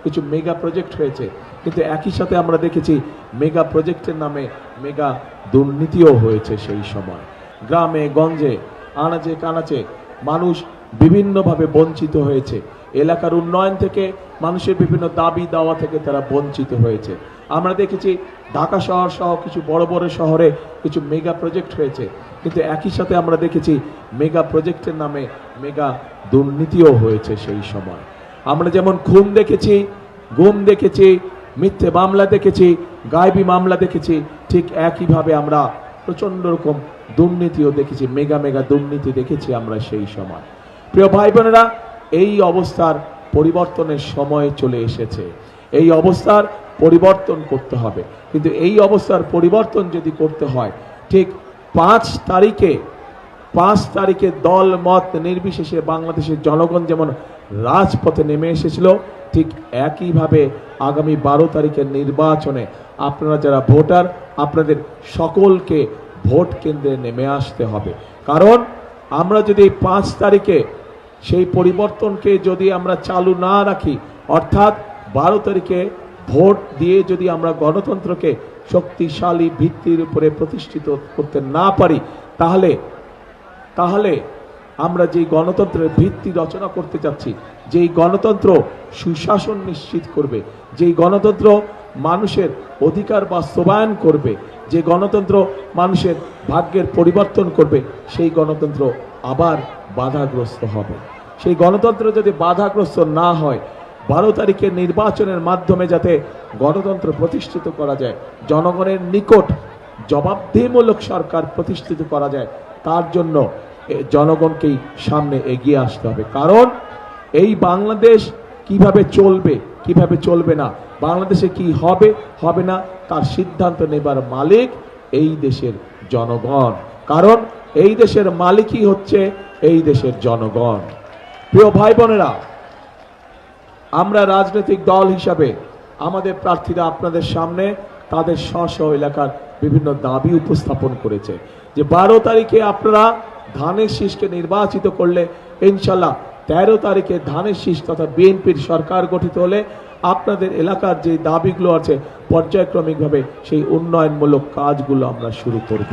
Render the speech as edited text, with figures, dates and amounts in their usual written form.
কিছু mega project হয়েছে, কিন্তু একই সাথে আমরা দেখেছি মেগা প্রজেক্টের নামে মেগা দুর্নীতিও হয়েছে। সেই সময় গ্রামে গঞ্জে আনাচে কানাচে মানুষ বিভিন্নভাবে বঞ্চিত হয়েছে। এলাকার উন্নয়ন থেকে মানুষের বিভিন্ন দাবি দাওয়া থেকে তারা বঞ্চিত হয়েছে। আমরা দেখেছি ঢাকা শহর সহ কিছু বড় বড় শহরে কিছু মেগা প্রজেক্ট হয়েছে, কিন্তু একই সাথে আমরা দেখেছি মেগা প্রজেক্টের নামে মেগা দুর্নীতিও হয়েছে। সেই সময় আমরা যেমন খুন দেখেছি, গুম দেখেছি, মিথ্যে মামলা দেখেছি, গায়েবী মামলা দেখেছি, ঠিক একইভাবে আমরা প্রচন্ড রকম দুর্নীতিও দেখেছি, মেগা মেগা দুর্নীতি দেখেছি আমরা সেই সময়। প্রিয় ভাই বোনেরা, এই অবস্থার পরিবর্তনের সময় চলে এসেছে। এই অবস্থার পরিবর্তন করতে হবে, কিন্তু এই অবস্থার পরিবর্তন যদি করতে হয় ঠিক 5 তারিখে দল মত নির্বিশেষে বাংলাদেশের জনগণ যেমন রাজপথে নেমে এসেছিল, ঠিক একইভাবে আগামী 12 তারিখের নির্বাচনে আপনারা যারা ভোটার, আপনাদের সকলকে ভোট কেন্দ্রে নেমে আসতে হবে। কারণ আমরা যদি 5 তারিখে সেই পরিবর্তনকে যদি আমরা চালু না রাখি, অর্থাৎ 12 তারিখে ভোট দিয়ে যদি আমরা গণতন্ত্রকে শক্তিশালী ভিত্তির উপরে প্রতিষ্ঠিত করতে না পারি, তাহলে আমরা যেই গণতন্ত্রের ভিত্তি রচনা করতে যাচ্ছি, যেই গণতন্ত্র সুশাসন নিশ্চিত করবে, যেই গণতন্ত্র মানুষের অধিকার বাস্তবায়ন করবে, যে গণতন্ত্র মানুষের ভাগ্যের পরিবর্তন করবে, সেই গণতন্ত্র আবার বাধাগ্রস্ত হবে। সেই গণতন্ত্র যদি বাধাগ্রস্ত না হয়, 12 তারিখের নির্বাচনের মাধ্যমে যাতে গণতন্ত্র প্রতিষ্ঠিত করা যায়, জনগণের নিকট জবাবদিহিমূলক সরকার প্রতিষ্ঠিত করা যায়, তার জন্য জনগণকেই সামনে এগিয়ে আসতে হবে। কারণ এই বাংলাদেশ কিভাবে চলবে, কিভাবে চলবে না, বাংলাদেশে কি হবে হবে না, তার সিদ্ধান্ত নেবার মালিক এই দেশের জনগণ। কারণ এই দেশের মালিকই হচ্ছে এই দেশের জনগণ। প্রিয় ভাই বোনেরা, আমরা রাজনৈতিক দল হিসাবে আমাদের প্রার্থীরা আপনাদের সামনে তাদের স্ব এলাকার বিভিন্ন দাবি উপস্থাপন করেছে, যে 12 তারিখে আপনারা ধানের শীষকে নির্বাচিত করলে ইনশাল্লাহ 13 তারিখে ধানের শীষ তথা বিএনপির সরকার গঠিত হলে আপনাদের এলাকার যে দাবিগুলো আছে পর্যায়ক্রমিকভাবে সেই উন্নয়নমূলক কাজগুলো আমরা শুরু করব।